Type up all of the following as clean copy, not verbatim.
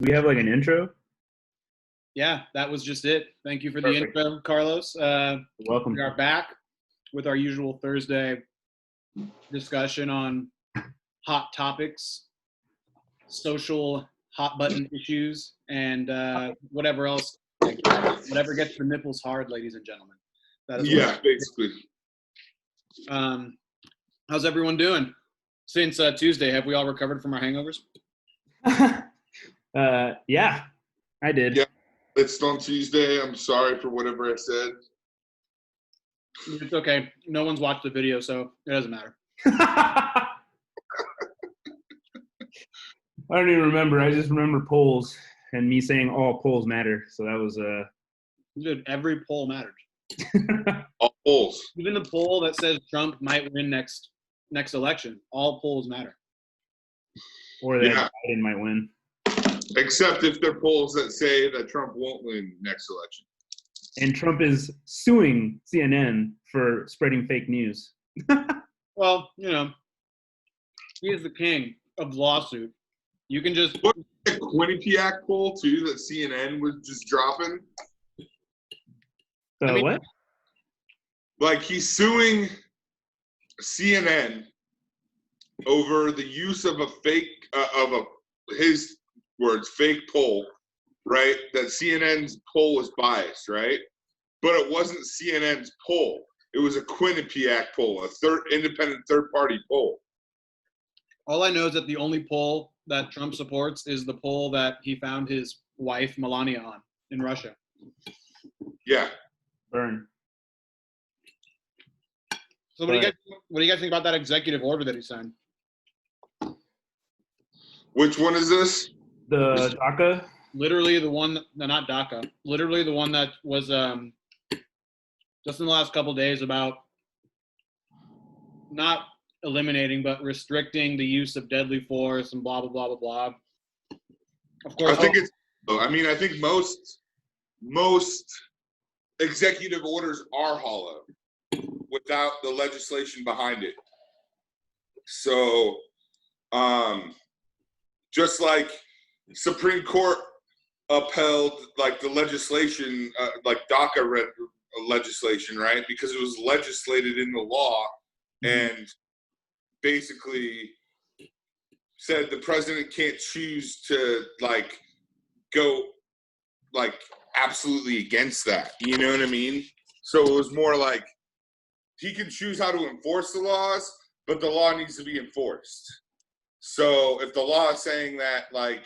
We have like an intro. Yeah, that was just it. Thank you for the Perfect. intro, Carlos. Welcome. We are back with our usual Thursday discussion on hot topics, social hot button issues, and whatever else. Whatever gets the nipples hard, ladies and gentlemen. That is Yeah, basically. How's everyone doing? Since Tuesday, have we all recovered from our hangovers? Yeah, I did. Yeah. It's on Tuesday. I'm sorry for whatever I said. It's okay. No one's watched the video, so it doesn't matter. I don't even remember. I just remember polls and me saying all polls matter. So that was Dude, every poll mattered. All polls. Even the poll that says Trump might win next election, all polls matter. Or that Biden might win. Except if they're polls that say that Trump won't win next election. And Trump is suing CNN for spreading fake news. Well, you know, he is the king of lawsuit. You can just What a Quinnipiac poll too that CNN was just dropping. What? Like he's suing CNN over the use of a fake his words fake poll, right? That CNN's poll was biased, right? But it wasn't CNN's poll. It was a Quinnipiac poll, a independent third-party poll. all I know is that the only poll that Trump supports is the poll that he found his wife Melania on in Russia. Yeah. Burn. So what do you guys think about that executive order that he signed? Which one is this? The DACA? Literally the one, no, not DACA. Literally the one that was just in the last couple of days about not eliminating but restricting the use of deadly force and blah blah blah blah blah. Of course, I think most executive orders are hollow without the legislation behind it. So, just like Supreme Court upheld like the legislation, like DACA legislation, right? Because it was legislated in the law and basically said the president can't choose to like go like absolutely against that. You know what I mean? So it was more like he can choose how to enforce the laws, but the law needs to be enforced. So if the law is saying that, like,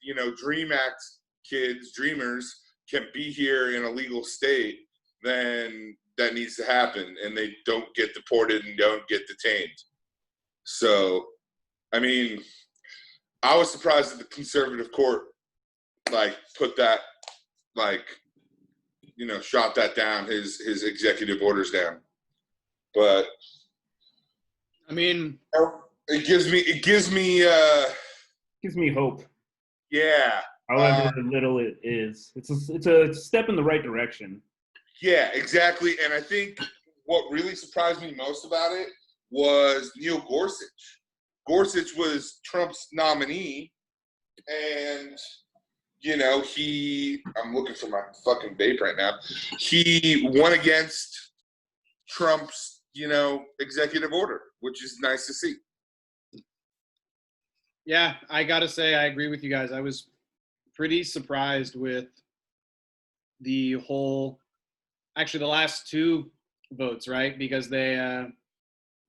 you know, DREAM Act kids, dreamers, can be here in a legal state, then that needs to happen, and they don't get deported and don't get detained. So, I mean, I was surprised that the conservative court, like, put that, like, you know, shot that down, his executive orders down. But I mean, it gives me hope. Yeah. However little it is. It's a step in the right direction. Yeah, exactly. And I think what really surprised me most about it was Neil Gorsuch. Gorsuch was Trump's nominee, and you know, I'm looking for my fucking vape right now. He won against Trump's, you know, executive order, which is nice to see. Yeah, I gotta say, I agree with you guys. I was pretty surprised with the whole, actually the last two votes, right? Because they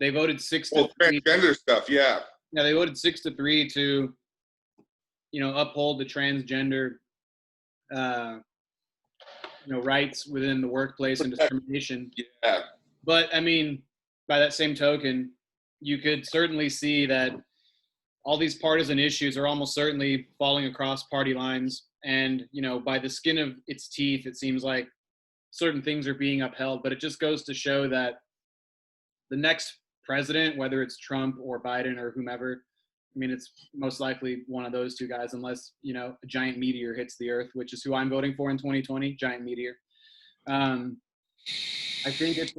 voted 6-3. Transgender stuff, yeah. Yeah, they voted 6-3 to, you know, uphold the transgender, you know, rights within the workplace and discrimination. Yeah. But I mean, by that same token, you could certainly see that all these partisan issues are almost certainly falling across party lines. And, you know, by the skin of its teeth, it seems like certain things are being upheld. But it just goes to show that the next president, whether it's Trump or Biden or whomever, I mean, it's most likely one of those two guys, unless, you know, a giant meteor hits the earth, which is who I'm voting for in 2020, giant meteor. I think it's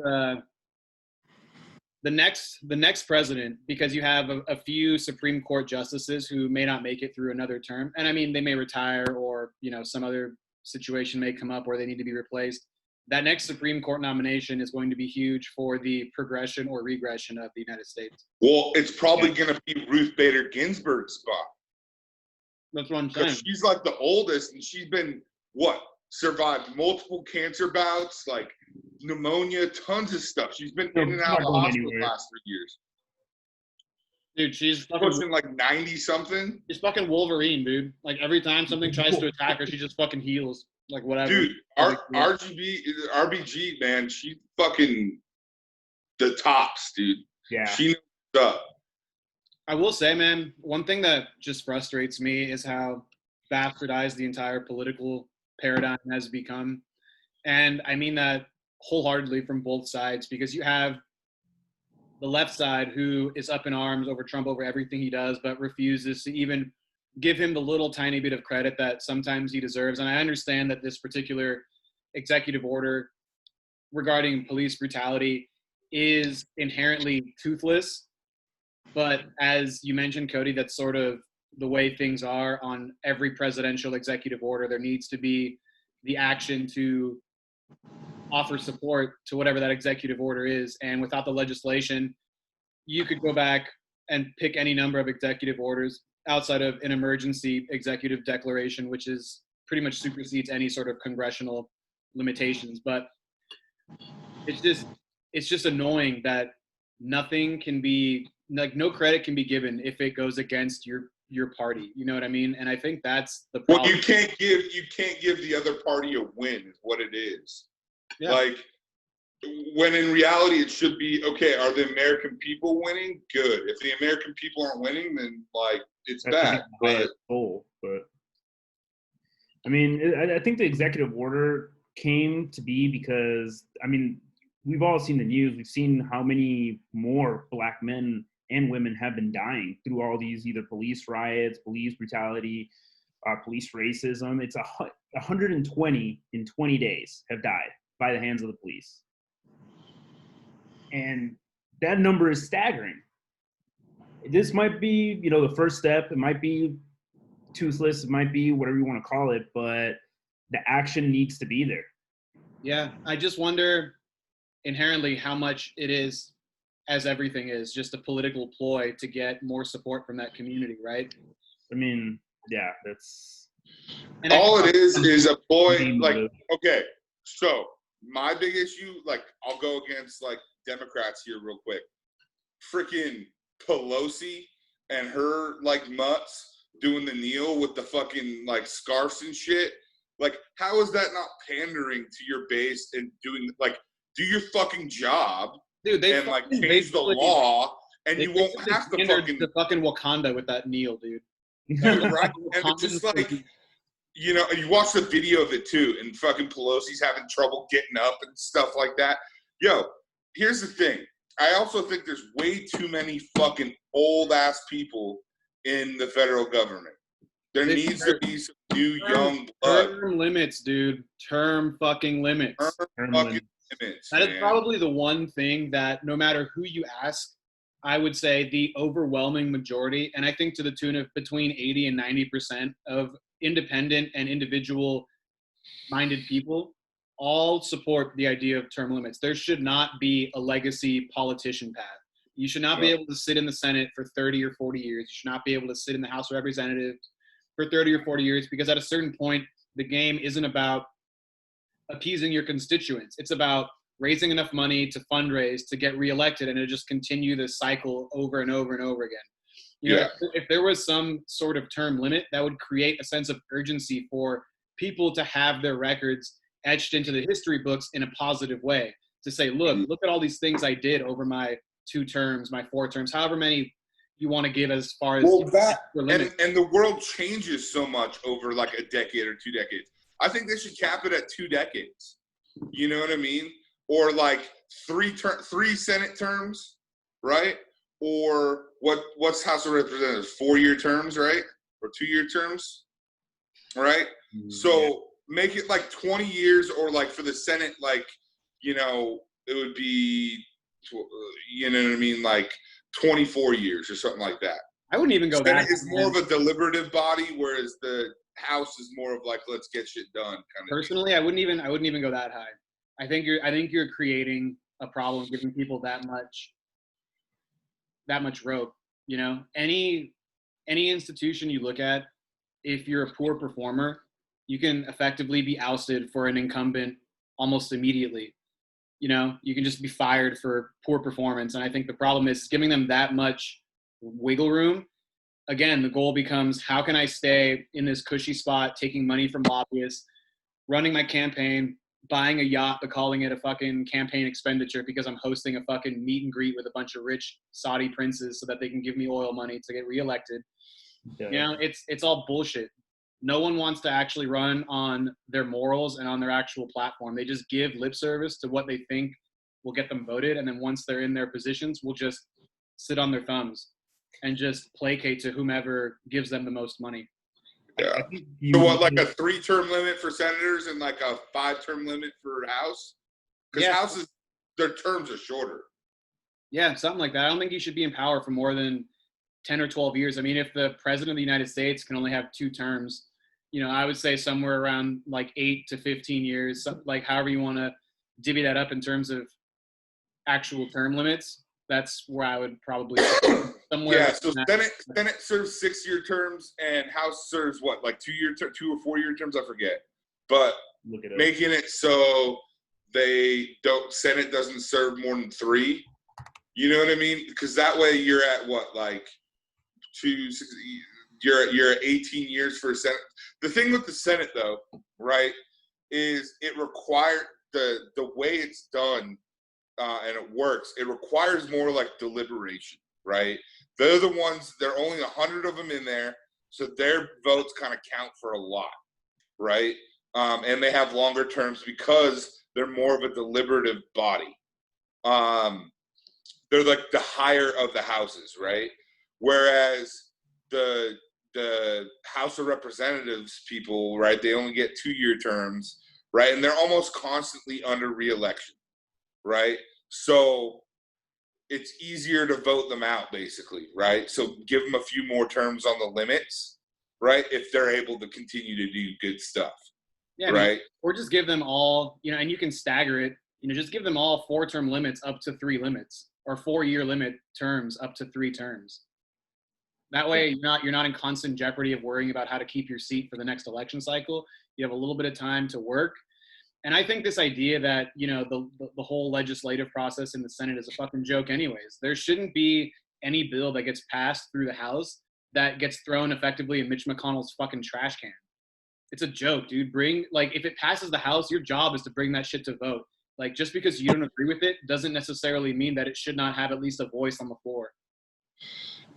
the next president, because you have a few Supreme Court justices who may not make it through another term, and I mean they may retire or some other situation may come up where they need to be replaced. That next Supreme Court nomination is going to be huge for the progression or regression of the United States. Well, it's probably going to be Ruth Bader Ginsburg's spot. That's what I'm saying. Because she's like the oldest, and she's been survived multiple cancer bouts, like pneumonia, tons of stuff. She's been in and out of the hospital the last 3 years. Dude, she's fucking pushing like 90 something. She's fucking Wolverine, dude. Like every time something tries to attack her, she just fucking heals. Like whatever. Dude, RBG, man, she's fucking the tops, dude. Yeah. She knows up. I will say, man, one thing that just frustrates me is how bastardized the entire political paradigm has become. And I mean that wholeheartedly from both sides, because you have the left side who is up in arms over Trump over everything he does, but refuses to even give him the little tiny bit of credit that sometimes he deserves. And I understand that this particular executive order regarding police brutality is inherently toothless. But as you mentioned, Cody, that's sort of the way things are on every presidential executive order. There needs to be the action to offer support to whatever that executive order is. And without the legislation, you could go back and pick any number of executive orders outside of an emergency executive declaration, which is pretty much supersedes any sort of congressional limitations. But it's just annoying that nothing can be, like, no credit can be given if it goes against your party. You know what I mean? And I think that's the problem. Well, you can't give the other party a win, is what it is. Yeah. Like, when in reality it should be, okay, are the American people winning? Good. If the American people aren't winning, then like it's bad. But I mean, I think the executive order came to be because, I mean, we've all seen the news. We've seen how many more Black men and women have been dying through all these either police riots, police brutality, police racism. It's 120 in 20 days have died by the hands of the police. And that number is staggering. This might be, the first step. It might be toothless. It might be whatever you want to call it, but the action needs to be there. Yeah, I just wonder inherently how much it is, as everything is, just a political ploy to get more support from that community, right? I mean, yeah, that's... And all it is a ploy. Like, okay, so my big issue, like, I'll go against, like, Democrats here real quick. Freaking Pelosi and her, like, mutts doing the kneel with the fucking, like, scarves and shit. Like, how is that not pandering to your base and doing, like, do your fucking job? Dude, they and, like, change the law, and you won't have to fucking Wakanda with that kneel, dude. Right? And it's just like, you watch the video of it too, and fucking Pelosi's having trouble getting up and stuff like that. Yo, here's the thing. I also think there's way too many fucking old-ass people in the federal government. There needs to be some new, young blood. Term limits, dude. Term fucking limits. Term fucking limits. That is probably the one thing that no matter who you ask, I would say the overwhelming majority, and I think to the tune of between 80 and 90% of independent and individual-minded people all support the idea of term limits. There should not be a legacy politician path. You should not be able to sit in the Senate for 30 or 40 years. You should not be able to sit in the House of Representatives for 30 or 40 years, because at a certain point, the game isn't about appeasing your constituents. It's about raising enough money to fundraise to get reelected, and to just continue this cycle over and over and over again. If there was some sort of term limit, that would create a sense of urgency for people to have their records etched into the history books in a positive way, to say, look at all these things I did over my 2 terms, my 4 terms, however many you want to give as far as and the world changes so much over like a decade or 2 decades. I think they should cap it at 2 decades. You know what I mean? Or like 3 Senate terms, right? Or what's House of Representatives? 4-year terms, right? Or 2-year terms, right? So make it like 20 years, or like for the Senate, like, it would be you know what I mean, like 24 years or something like that. I wouldn't even go that. Senate is more of a deliberative body, whereas the House is more of like, let's get shit done kind of. Personally, I wouldn't even go that high. I think you're creating a problem giving people that much rope. You know, any institution you look at, if you're a poor performer, you can effectively be ousted for an incumbent almost immediately. You know, you can just be fired for poor performance. And I think the problem is giving them that much wiggle room. Again, the goal becomes, how can I stay in this cushy spot, taking money from lobbyists, running my campaign, buying a yacht, but calling it a fucking campaign expenditure because I'm hosting a fucking meet and greet with a bunch of rich Saudi princes so that they can give me oil money to get reelected. Yeah. You know, it's all bullshit. No one wants to actually run on their morals and on their actual platform. They just give lip service to what they think will get them voted. And then once they're in their positions, will just sit on their thumbs and just placate to whomever gives them the most money. Yeah. So what, like a 3-term limit for senators and like a 5-term limit for House? Because Houses, their terms are shorter. Yeah, something like that. I don't think you should be in power for more than 10 or 12 years. I mean, if the president of the United States can only have 2 terms, you know, I would say somewhere around like 8 to 15 years, like however you want to divvy that up in terms of actual term limits. That's where I would probably somewhere. Yeah, so Senate serves 6-year terms and House serves what, like 2 or 4 year terms, I forget. But making it so Senate doesn't serve more than 3. You know what I mean? Because that way you're at what, like you're at 18 years for a Senate. The thing with the Senate, though, right, is it requires the way it's done and it works. It requires more like deliberation, right? They're the ones. There are only 100 of them in there, so their votes kind of count for a lot, right? And they have longer terms because they're more of a deliberative body. They're like the higher of the houses, right? Whereas the House of Representatives people, right, they only get 2-year terms, right? And they're almost constantly under re-election, right? So it's easier to vote them out, basically, right? So give them a few more terms on the limits, right, if they're able to continue to do good stuff, right? I mean, or just give them all, you know, and you can stagger it, you know, just give them all 4-term limits up to 3 limits, or 4-year limit terms up to 3 terms. That way, you're not in constant jeopardy of worrying about how to keep your seat for the next election cycle. You have a little bit of time to work. And I think this idea that, you know, the whole legislative process in the Senate is a fucking joke anyways. There shouldn't be any bill that gets passed through the House that gets thrown effectively in Mitch McConnell's fucking trash can. It's a joke, dude. If it passes the House, your job is to bring that shit to vote. Like, just because you don't agree with it doesn't necessarily mean that it should not have at least a voice on the floor.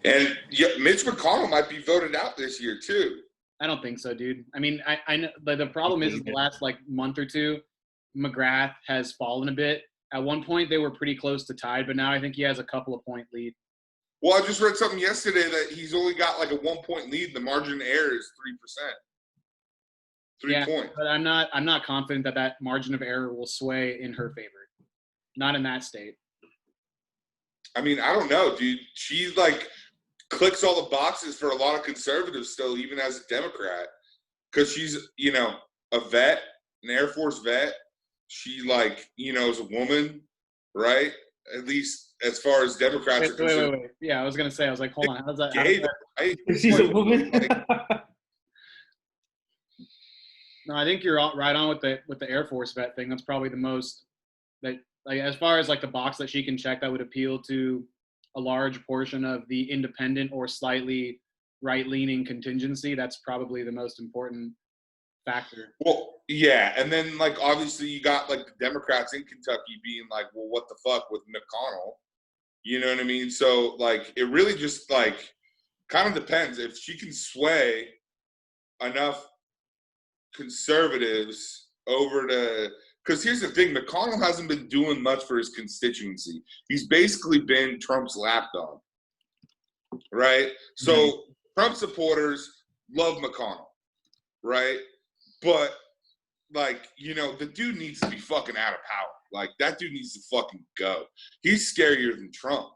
And Mitch McConnell might be voted out this year too. I don't think so, dude. I mean, I know the problem is the last like month or two, McGrath has fallen a bit. At one point, they were pretty close to tied, but now I think he has a couple of point lead. Well, I just read something yesterday that he's only got like a 1-point lead. The margin of error is 3%. 3 points. But I'm not confident that margin of error will sway in her favor. Not in that state. I mean, I don't know, dude. She's like clicks all the boxes for a lot of conservatives still, even as a Democrat, because she's, you know, a vet, an Air Force vet. She, like, you know, is a woman, right? At least as far as Democrats are concerned. Wait. Yeah, I was gonna say, I was like, hold on, how's that? Right? She's a woman. No, I think you're right on with the Air Force vet thing. That's probably the most that, like, as far as like the box that she can check that would appeal to a large portion of the independent or slightly right-leaning contingency. That's probably the most important factor. Well, yeah, and then like obviously you got like the Democrats in Kentucky being like, well, what the fuck with McConnell? You know what I mean? So like it really just like kind of depends if she can sway enough conservatives over to. Because here's the thing, McConnell hasn't been doing much for his constituency. He's basically been Trump's lapdog, right? So Trump supporters love McConnell, right? But, like, you know, the dude needs to be fucking out of power, Like, that dude needs to fucking go. He's scarier than Trump.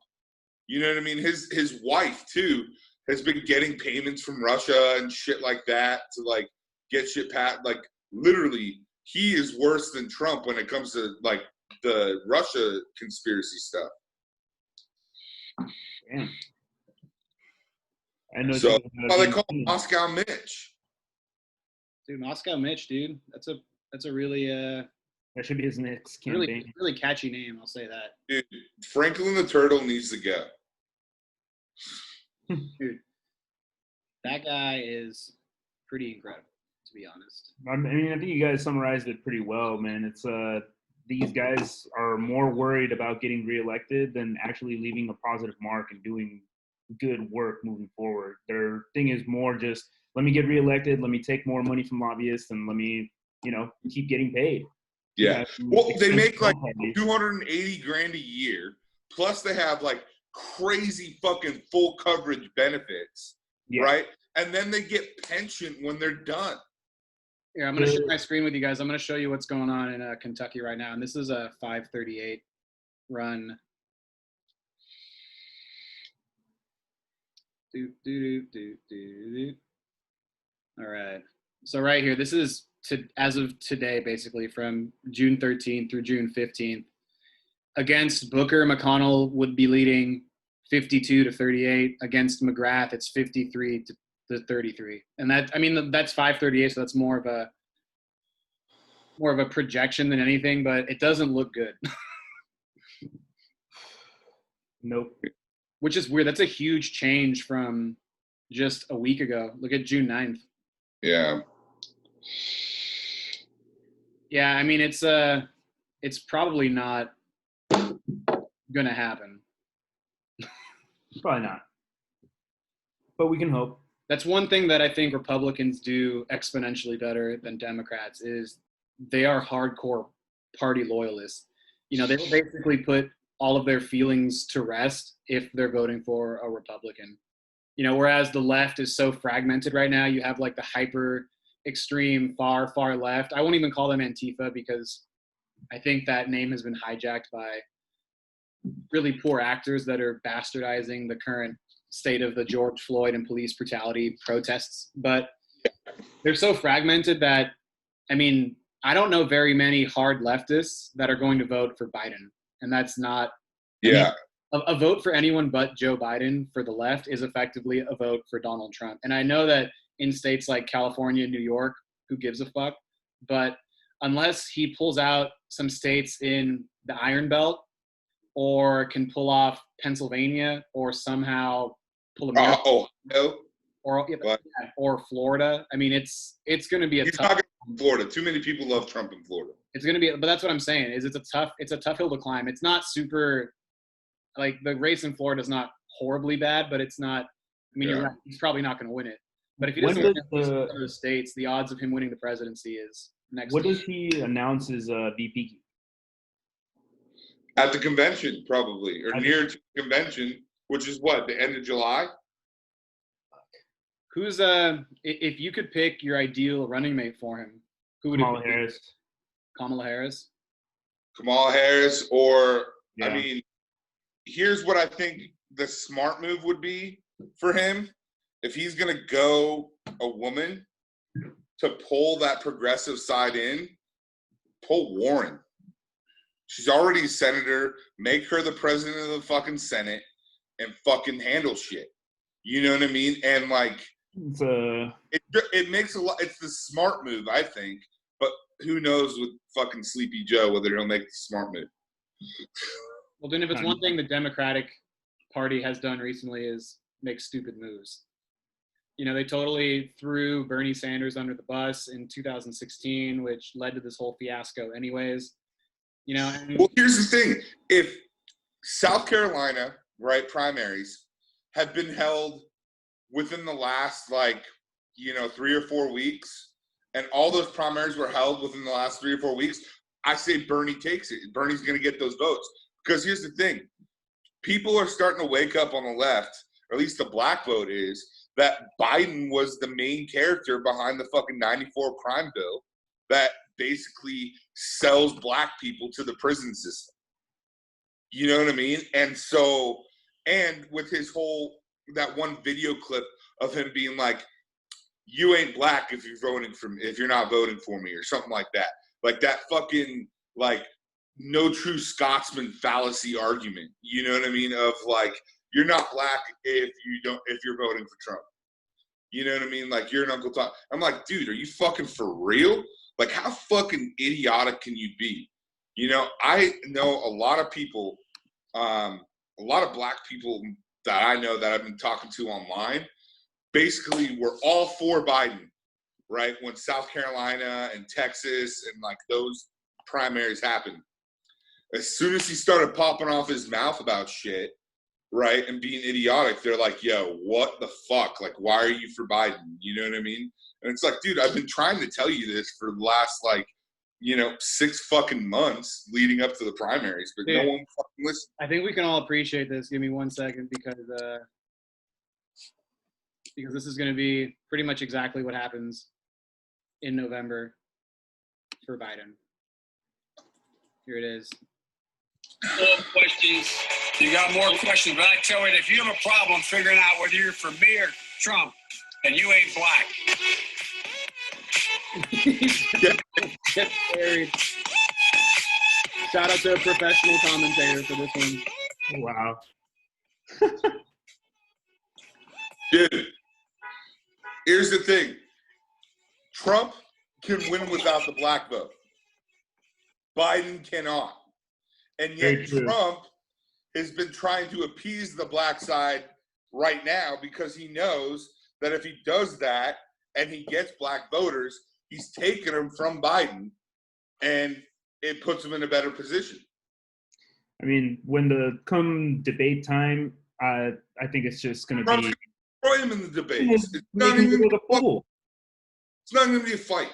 You know what I mean? His wife, too, has been getting payments from Russia and shit like that to, like, get shit pat. Like, literally, he is worse than Trump when it comes to, like, the Russia conspiracy stuff. Damn. I know. So, they call him Moscow Mitch. Dude, Moscow Mitch, dude. That's a really that should be his next campaign. Really catchy name, I'll say that. Dude, Franklin the Turtle needs to go. Dude, that guy is pretty incredible, to be honest. I mean, I think you guys summarized it pretty well, man. It's these guys are more worried about getting reelected than actually leaving a positive mark and doing good work moving forward. Their thing is more just, let me get reelected, let me take more money from lobbyists, and let me, keep getting paid. Yeah. Well, they make like $280,000 a year, plus they have like crazy fucking full coverage benefits, right? And then they get pension when they're done. Here, I'm going to share my screen with you guys. I'm going to show you what's going on in Kentucky right now. And this is a 538 run. All right. So right here, this is as of today, basically from June 13th through June 15th. Against Booker, McConnell would be leading 52-38. Against McGrath, it's 53-33. And that's 538, so that's more of a projection than anything, but it doesn't look good. Nope. Which is weird. That's a huge change from just a week ago. Look at June 9th. Yeah. Yeah, I mean, it's probably not going to happen. Probably not. But we can hope. That's one thing that I think Republicans do exponentially better than Democrats is they are hardcore party loyalists. They will basically put all of their feelings to rest if they're voting for a Republican. Whereas the left is so fragmented right now, you have like the hyper extreme far left. I won't even call them Antifa because I think that name has been hijacked by really poor actors that are bastardizing the current state of the George Floyd and police brutality protests. But they're so fragmented that, I don't know very many hard leftists that are going to vote for Biden. And that's not a vote for anyone but Joe Biden for the left is effectively a vote for Donald Trump. And I know that in states like California and New York, who gives a fuck? But unless he pulls out some states in the Iron Belt or can pull off Pennsylvania or somehow pull a or Florida, it's going to be He's not Florida. Too many people love Trump in Florida. It's going to be, but that's what I'm saying is it's a tough hill to climb. It's not super, like the race in Florida is not horribly bad, but it's not, you're right, he's probably not going to win it. But if he doesn't win those states, the odds of him winning the presidency is next. What does he announce his VP? At the convention, probably, or near to the convention, which is what, the end of July? Who's if you could pick your ideal running mate for him, who would Kamala it be? Harris. Kamala Harris, or here's what I think the smart move would be for him. If he's going to go a woman to pull that progressive side in, pull Warren. She's already a senator. Make her the president of the fucking Senate and fucking handle shit. You know what I mean? And like, it makes a lot. It's the smart move, I think. But who knows with fucking Sleepy Joe whether he'll make the smart move. Well, then if it's one thing the Democratic Party has done recently is make stupid moves. They totally threw Bernie Sanders under the bus in 2016, which led to this whole fiasco anyways. Well, here's the thing. If South Carolina, right, primaries had been held within the last, 3 or 4 weeks, and all those primaries were held within the last 3 or 4 weeks, I say Bernie takes it. Bernie's going to get those votes. Because here's the thing. People are starting to wake up on the left, or at least the black vote is, that Biden was the main character behind the fucking 94 crime bill, that basically sells black people to the prison system. You know what I mean? And so, and with his whole, that one video clip of him being like, you ain't black if you're not voting for me, or something like that. Like that fucking, like, no true Scotsman fallacy argument. You know what I mean? Of like, you're not black if you're voting for Trump. You know what I mean? Like, you're an Uncle Tom. I'm like, dude, are you fucking for real? Like, how fucking idiotic can you be? You know, I know a lot of people, a lot of black people that I know that I've been talking to online, basically were all for Biden, right? When South Carolina and Texas and like those primaries happened. As soon as he started popping off his mouth about shit, right, and being idiotic, they're like, yo, what the fuck? Like, why are you for Biden? You know what I mean? And it's like, dude, I've been trying to tell you this for the last, like, 6 fucking months leading up to the primaries, but no one fucking listens. I think we can all appreciate this. Give me 1 second, because this is going to be pretty much exactly what happens in November for Biden. Here it is. More questions. You got more questions, but I tell you, if you have a problem figuring out whether you're for me or Trump, and you ain't black. Get buried. Shout out to a professional commentator for this one. Wow. Dude, here's the thing. Trump can win without the black vote. Biden cannot. And yet Trump has been trying to appease the black side right now, because he knows that if he does that and he gets black voters, he's taking them from Biden, and it puts him in a better position. I mean, when come debate time, I think it's just going to be throw him in the debates. It's not even a fool. It's not going to be a fight.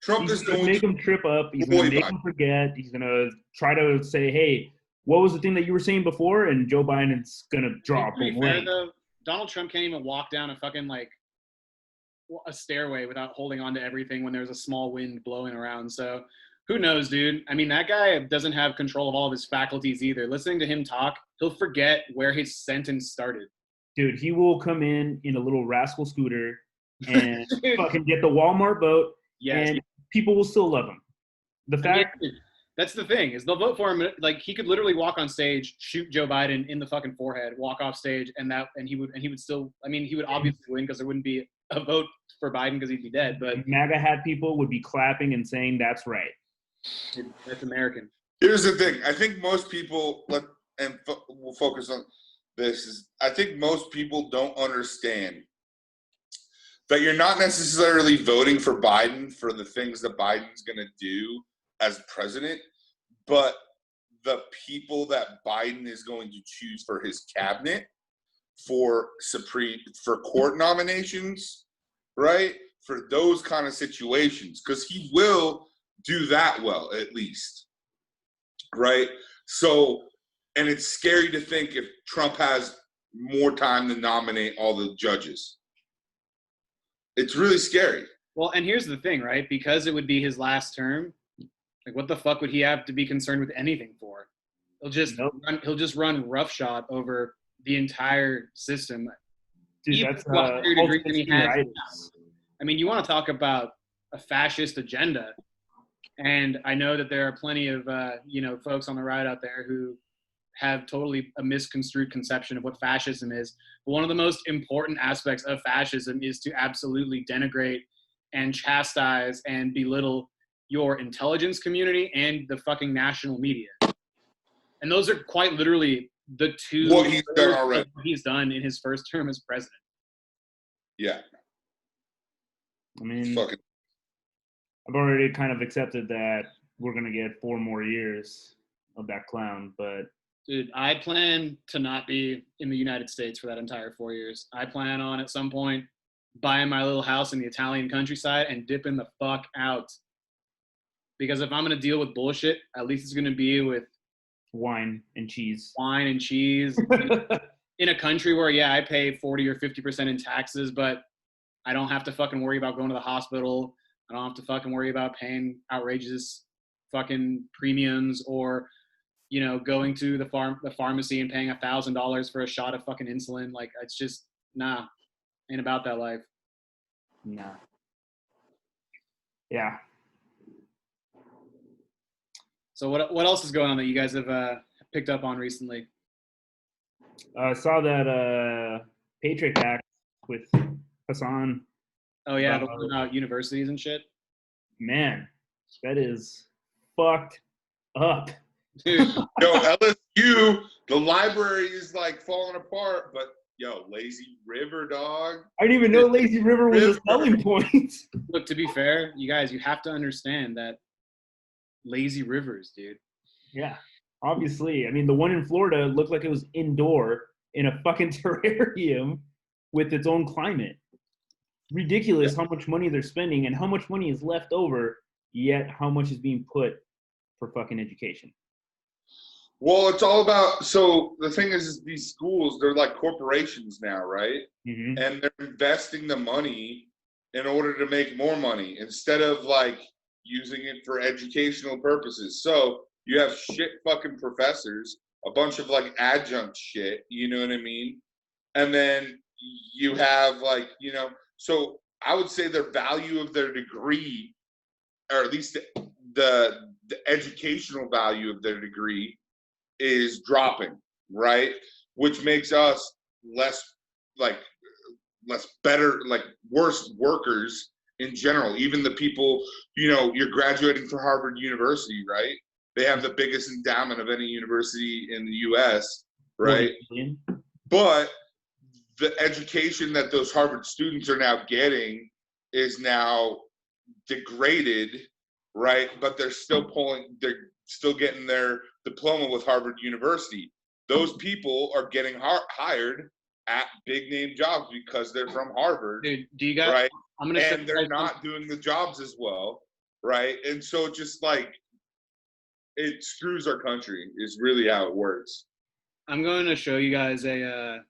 Trump is going to make him trip up. He's going to make him forget. He's going to try to say, "Hey, what was the thing that you were saying before?" And Joe Biden's going to draw a Donald Trump can't even walk down a fucking a stairway without holding on to everything when there's a small wind blowing around. So who knows, dude? I mean, that guy doesn't have control of all of his faculties either. Listening to him talk, he'll forget where his sentence started. Dude, he will come in a little rascal scooter and fucking get the Walmart vote, and people will still love him. That's the thing, is they'll vote for him. Like, he could literally walk on stage, shoot Joe Biden in the fucking forehead, walk off stage, and he would still. I mean, he would obviously win, because there wouldn't be a vote for Biden because he'd be dead. But MAGA hat people would be clapping and saying, "That's right." That's American. Here's the thing. I think most people we'll focus on this. I think most people don't understand that you're not necessarily voting for Biden for the things that Biden's going to do as president, but the people that Biden is going to choose for his cabinet, for court nominations, right? For those kind of situations, because he will do that well, at least, right? So, and it's scary to think if Trump has more time to nominate all the judges. It's really scary. Well, and here's the thing, right? Because it would be his last term, like, what the fuck would he have to be concerned with anything for? He'll just run roughshod over the entire system. Dude, that's I mean, you want to talk about a fascist agenda, and I know that there are plenty of folks on the right out there who have totally a misconstrued conception of what fascism is. But one of the most important aspects of fascism is to absolutely denigrate and chastise and belittle your intelligence community and the fucking national media. And those are quite literally the two what he's done in his first term as president. Yeah. I mean, I've already kind of accepted that we're going to get 4 more years of that clown, but dude, I plan to not be in the United States for that entire 4 years. I plan on, at some point, buying my little house in the Italian countryside and dipping the fuck out. Because if I'm going to deal with bullshit, at least it's going to be with wine and cheese. In a country where, I pay 40 or 50% in taxes, but I don't have to fucking worry about going to the hospital. I don't have to fucking worry about paying outrageous fucking premiums or, going to the pharmacy and paying $1,000 for a shot of fucking insulin. Like, it's just, nah, ain't about that life. Nah. Yeah. So what else is going on that you guys have picked up on recently? I saw that Patriot Act with Hassan. Oh yeah, the one about universities and shit. Man, that is fucked up. Dude. Yo, LSU, the library is like falling apart, but yo, Lazy River, dog. I didn't even know Lazy River was a selling point. Look, to be fair, you guys, you have to understand that lazy rivers, dude. Yeah, obviously. I mean, the one in Florida looked like it was indoor in a fucking terrarium with its own climate. Ridiculous how much money they're spending and how much money is left over, yet how much is being put for fucking education. Well, it's all about, so the thing is these schools, they're like corporations now, right? Mm-hmm. And they're investing the money in order to make more money instead of like using it for educational purposes. So you have shit fucking professors, a bunch of like adjunct shit, you know what I mean? And then you have like, so I would say the value of their degree, or at least the educational value of their degree is dropping, right? Which makes us worse workers in general. Even the people, you're graduating from Harvard University, right? They have the biggest endowment of any university in the US, right? But the education that those Harvard students are now getting is now degraded, right? But they're still getting their diploma with Harvard University. Those people are getting hired at big name jobs because they're from Harvard. Dude, do you guys? Right? And they're not doing the jobs as well, right? And so just like it screws our country is really how it works. I'm going to show you guys a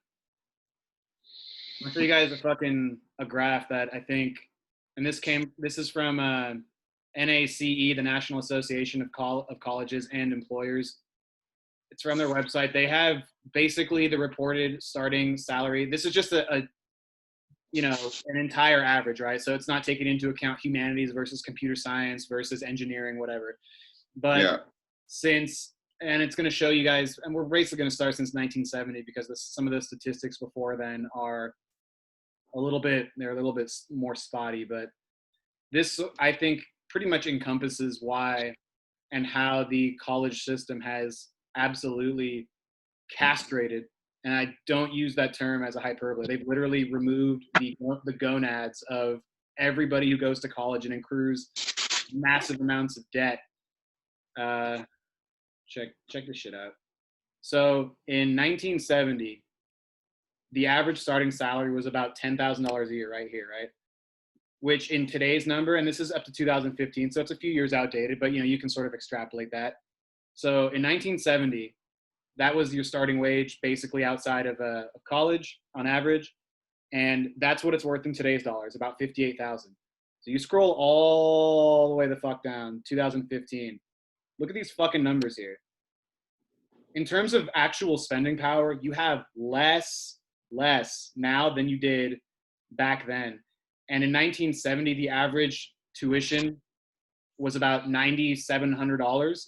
graph that I think, and this is from NACE, the National Association of Colleges and Employers. It's from their website. They have basically the reported starting salary. This is just an entire average, right? So it's not taking into account humanities versus computer science versus engineering, whatever. But and it's going to show you guys, and we're basically going to start since 1970 because some of the statistics before then are a little bit more spotty. But this, I think, pretty much encompasses why and how the college system has absolutely castrated, and I don't use that term as a hyperbole. They've literally removed the gonads of everybody who goes to college and accrues massive amounts of debt. Check this shit out. So in 1970, the average starting salary was about $10,000 a year right here, right? Which in today's number, and this is up to 2015, so it's a few years outdated, but you can sort of extrapolate that. So in 1970, that was your starting wage basically outside of college on average. And that's what it's worth in today's dollars, about $58,000. So you scroll all the way the fuck down, 2015. Look at these fucking numbers here. In terms of actual spending power, you have less now than you did back then. And in 1970, the average tuition was about $9,700.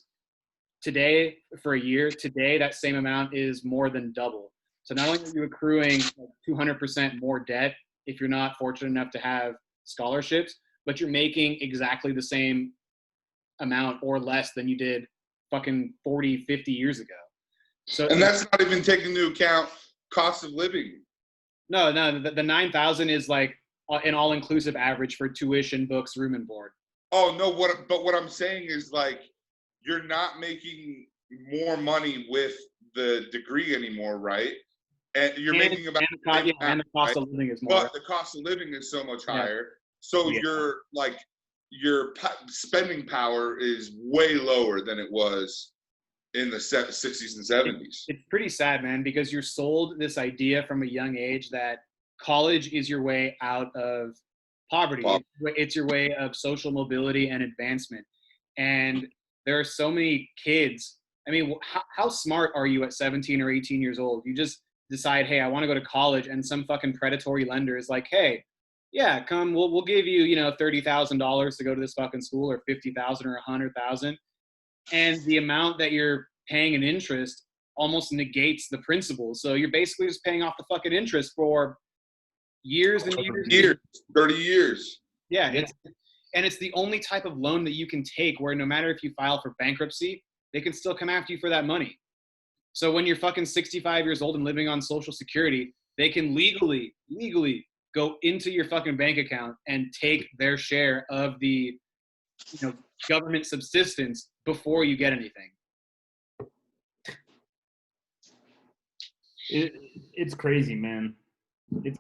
Today, for a year, that same amount is more than double. So not only are you accruing 200% more debt if you're not fortunate enough to have scholarships, but you're making exactly the same amount or less than you did fucking 40, 50 years ago. So, and that's not even taking into account cost of living. No, the 9,000 is like an all-inclusive average for tuition, books, room and board. Oh no, what I'm saying is like you're not making more money with the degree anymore, right? And you're making about and the cost of living is more. But the cost of living is so much higher. So your spending power is way lower than it was in the 60s and 70s. It's pretty sad, man, because you're sold this idea from a young age that college is your way out of poverty. It's your way of social mobility and advancement. And there are so many kids. I mean, how smart are you at 17 or 18 years old? You just decide, hey, I want to go to college, and some fucking predatory lender is like, hey, yeah, come, we'll give you, $30,000 to go to this fucking school, or 50,000 or 100,000. And the amount that you're paying in interest almost negates the principal. So you're basically just paying off the fucking interest for years and years. 30 years. Yeah. It's the only type of loan that you can take where no matter if you file for bankruptcy, they can still come after you for that money. So when you're fucking 65 years old and living on Social Security, they can legally go into your fucking bank account and take their share of the government subsistence before you get anything. It's crazy, man. It's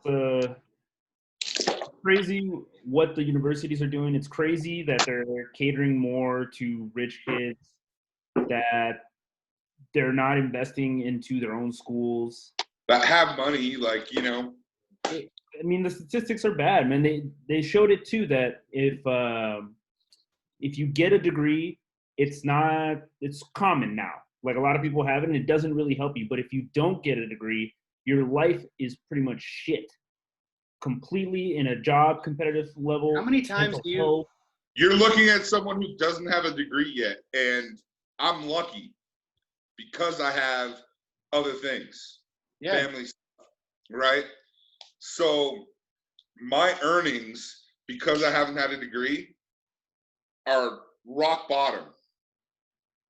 crazy what the universities are doing. It's crazy that they're catering more to rich kids, that they're not investing into their own schools. That have money, I mean, the statistics are bad, man. They showed it too, that if you get a degree, it's common now. Like, a lot of people have it, and it doesn't really help you. But if you don't get a degree, your life is pretty much shit. Completely in a job competitive level. How many times do you... You're looking at someone who doesn't have a degree yet, and I'm lucky because I have other things. Yeah. Family stuff, right? So my earnings, because I haven't had a degree, are rock bottom,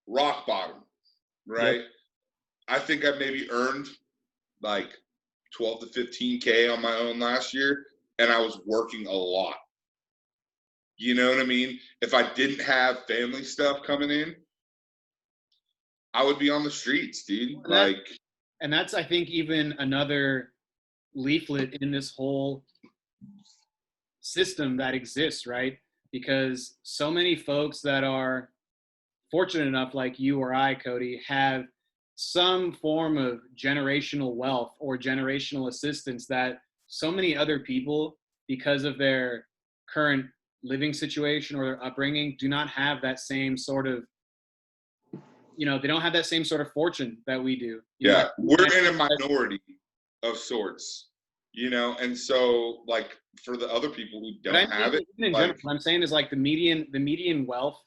right? Yep. I think I maybe earned like 12 to 15K on my own last year, and I was working a lot. You know what I mean? If I didn't have family stuff coming in, I would be on the streets, dude. And that's, I think, even another leaflet in this whole system that exists, right? Because so many folks that are fortunate enough, like you or I, Cody, have some form of generational wealth or generational assistance that so many other people, because of their current living situation or their upbringing, do not have that same sort of, they don't have that same sort of fortune that we do. Yeah, we're in a minority of sorts, and so, like, for the other people who don't have it, in general, what I'm saying is, like, the median wealth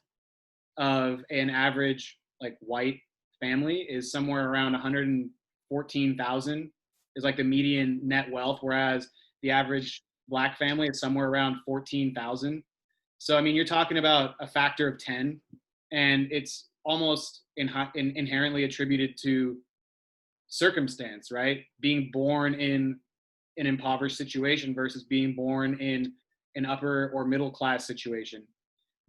of an average, like, white family is somewhere around 114,000 is like the median net wealth, whereas the average Black family is somewhere around 14,000. So, I mean, you're talking about a factor of 10, and it's almost inherently attributed to circumstance, right? Being born in an impoverished situation versus being born in an upper or middle class situation,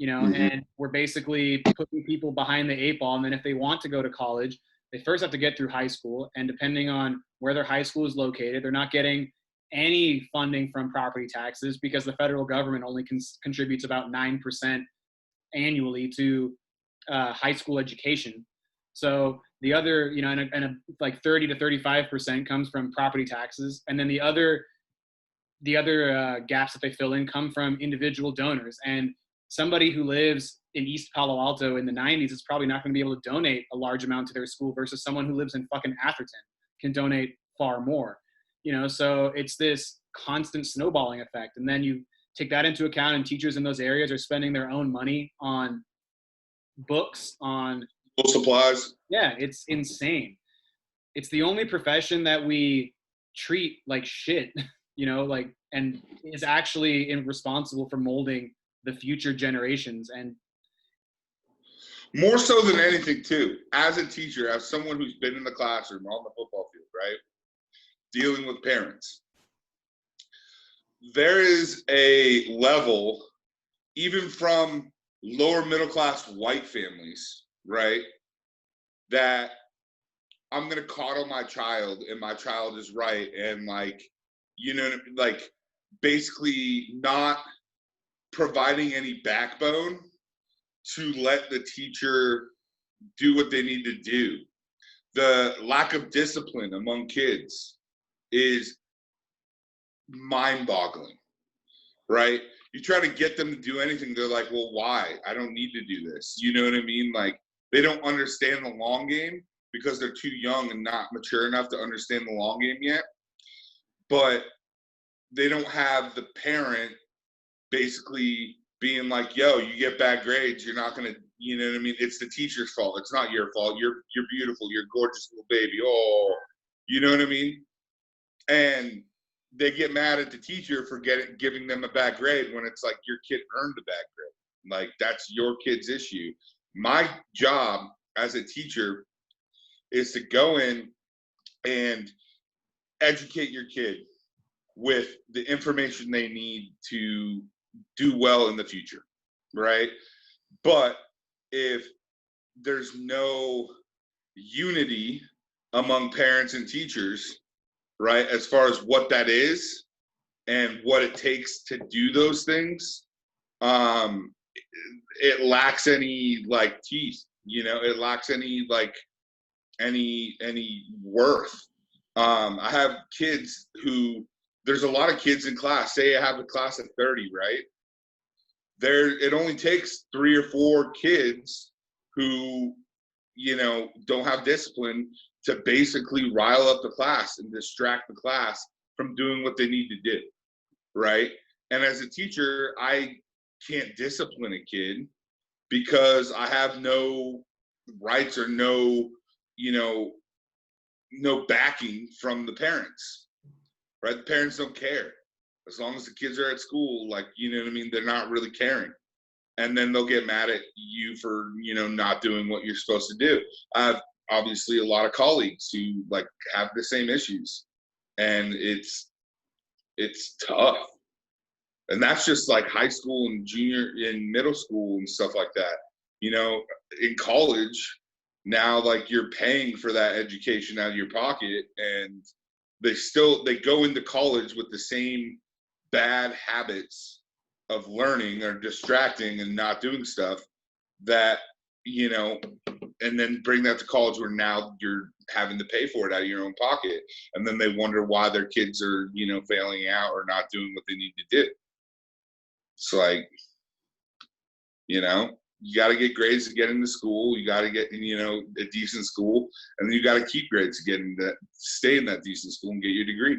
mm-hmm. And we're basically putting people behind the 8 ball. And then if they want to go to college, they first have to get through high school. And depending on where their high school is located, they're not getting any funding from property taxes because the federal government only contributes about 9% annually to high school education. So the other, like 30 to 35% comes from property taxes. And then the other gaps that they fill in come from individual donors. And somebody who lives in East Palo Alto in the 90s is probably not going to be able to donate a large amount to their school versus someone who lives in fucking Atherton can donate far more. So it's this constant snowballing effect. And then you take that into account, and teachers in those areas are spending their own money on books, on supplies. Yeah, it's insane. It's the only profession that we treat like shit, and is actually responsible for molding the future generations. And more so than anything too, as a teacher, as someone who's been in the classroom on the football field, right, dealing with parents, there is a level, even from lower middle class white families, right, that I'm going to coddle my child and my child is right, and basically not providing any backbone to let the teacher do what they need to do. The lack of discipline among kids is mind-boggling, right? You try to get them to do anything, they're like, well, why? I don't need to do this. You know what I mean? Like, they don't understand the long game because they're too young and not mature enough to understand the long game yet. But they don't have the parent basically being like, yo, you get bad grades, you're not gonna, you know what I mean? It's the teacher's fault. It's not your fault. You're beautiful. You're a gorgeous little baby. Oh, you know what I mean? And they get mad at the teacher for giving them a bad grade when it's like your kid earned a bad grade. Like, that's your kid's issue. My job as a teacher is to go in and educate your kid with the information they need to do well in the future, right? But if there's no unity among parents and teachers, right, as far as what that is and what it takes to do those things, it lacks any like teeth, you know, it lacks any like any worth. I have kids who, there's a lot of kids in class, say I have a class of 30, right? It only takes 3 or 4 kids who, you know, don't have discipline to basically rile up the class and distract the class from doing what they need to do, right? And as a teacher, I can't discipline a kid because I have no rights or no, you know, no backing from the parents, right? The parents don't care. As long as the kids are at school, like, you know what I mean? They're not really caring. And then they'll get mad at you for, you know, not doing what you're supposed to do. I have obviously a lot of colleagues who like have the same issues, and it's tough. And that's just like high school and junior and middle school and stuff like that. You know, in college now, like, you're paying for that education out of your pocket, and they go into college with the same bad habits of learning or distracting and not doing stuff that, you know, and then bring that to college where now you're having to pay for it out of your own pocket. And then they wonder why their kids are, you know, failing out or not doing what they need to do. It's like, you know, you got to get grades to get into school. You got to get, you know, a decent school, and then you got to keep grades to get in that, stay in that decent school and get your degree.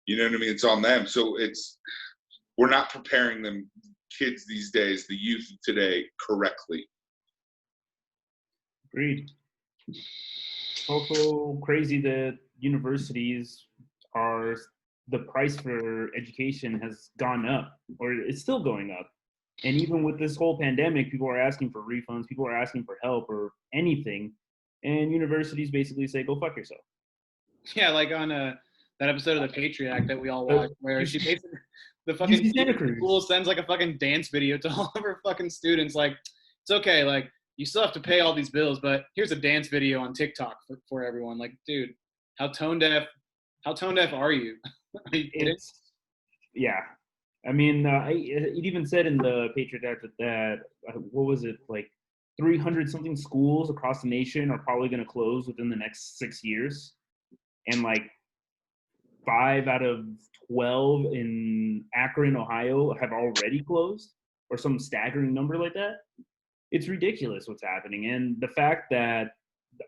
You know what I mean? It's on them. So we're not preparing them, kids these days, the youth today, correctly. Agreed. It's also crazy that universities are, the price for education has gone up, or it's still going up. And even with this whole pandemic, people are asking for refunds, people are asking for help or anything. And universities basically say, go fuck yourself. Yeah, like on that episode of the Patriot Act that we all watched, where she basically, the fucking school sends like a fucking dance video to all of her fucking students. Like, it's okay, like, you still have to pay all these bills, but here's a dance video on TikTok for everyone. Like, dude, how tone deaf are you? Are you kidding? Yeah. I mean, it even said in the Patriot Act that what was it, like 300 something schools across the nation are probably going to close within the next 6 years. And like 5 out of 12 in Akron, Ohio have already closed, or some staggering number like that. It's ridiculous what's happening. And the fact that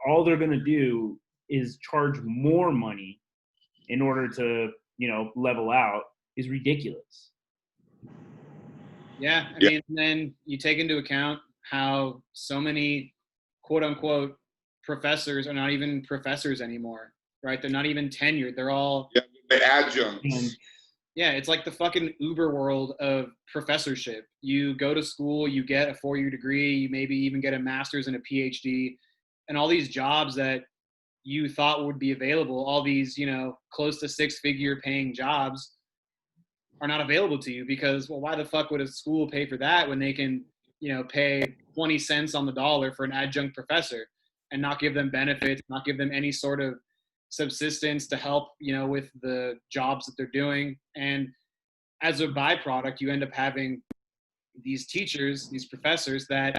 all they're going to do is charge more money in order to, you know, level out is ridiculous. Yeah, I mean, and then you take into account how so many quote unquote professors are not even professors anymore, right? They're not even tenured. They're all adjuncts. Yeah, it's like the fucking Uber world of professorship. You go to school, you get a 4-year degree, you maybe even get a master's and a PhD, and all these jobs that you thought would be available, all these, you know, close to 6-figure paying jobs are not available to you because, well, why the fuck would a school pay for that when they can, you know, pay 20 cents on the dollar for an adjunct professor and not give them benefits, not give them any sort of subsistence to help, you know, with the jobs that they're doing. And as a byproduct, you end up having these teachers, these professors that,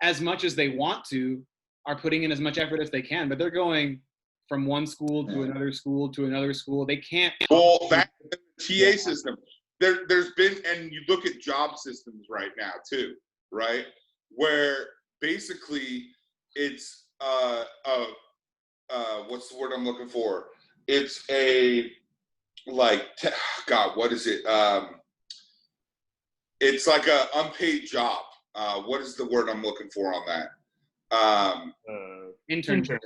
as much as they want to, are putting in as much effort as they can, but they're going from one school to another school to another school. They can't. Well, that's the TA system. there's been, and you look at job systems right now too, right? Where basically it's what's the word I'm looking for? It's a God, what is it? It's like a unpaid job. What is the word I'm looking for on that? Internship.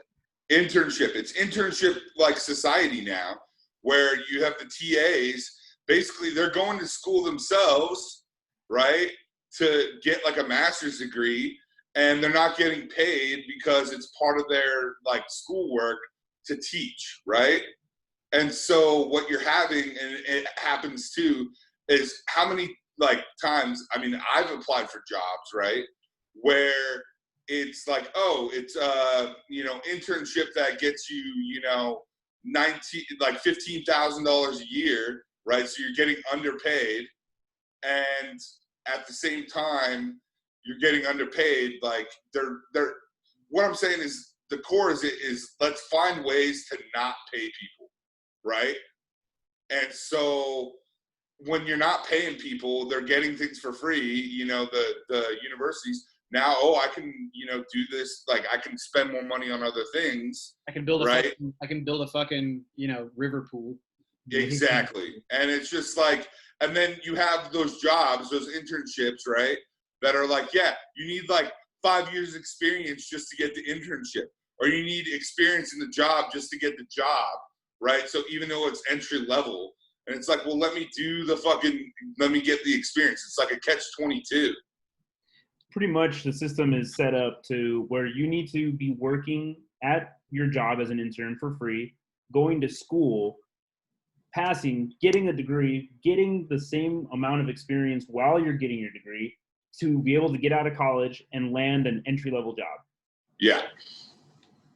Internship. It's internship like society now, where you have the TAs. Basically, they're going to school themselves, right, to get like a master's degree, and they're not getting paid because it's part of their like schoolwork to teach, right? And so what you're having, and it happens too, is how many like times, I mean, I've applied for jobs, right, where it's like, oh, it's internship that gets you, $15,000 a year, right? So you're getting underpaid, and at the same time, you're getting underpaid. Like they're. What I'm saying is the core is let's find ways to not pay people, right? And so when you're not paying people, they're getting things for free. The universities now. Oh, I can do this. Like I can spend more money on other things. I can build right? I can build a fucking river pool. Exactly. And it's just like, and then you have those jobs, those internships, right? That are like, yeah, you need like 5 years experience just to get the internship, or you need experience in the job just to get the job, right? So even though it's entry level, and it's like, well, let me get the experience. It's like a catch-22. Pretty much the system is set up to where you need to be working at your job as an intern for free, going to school, passing, getting a degree, getting the same amount of experience while you're getting your degree to be able to get out of college and land an entry-level job. Yeah.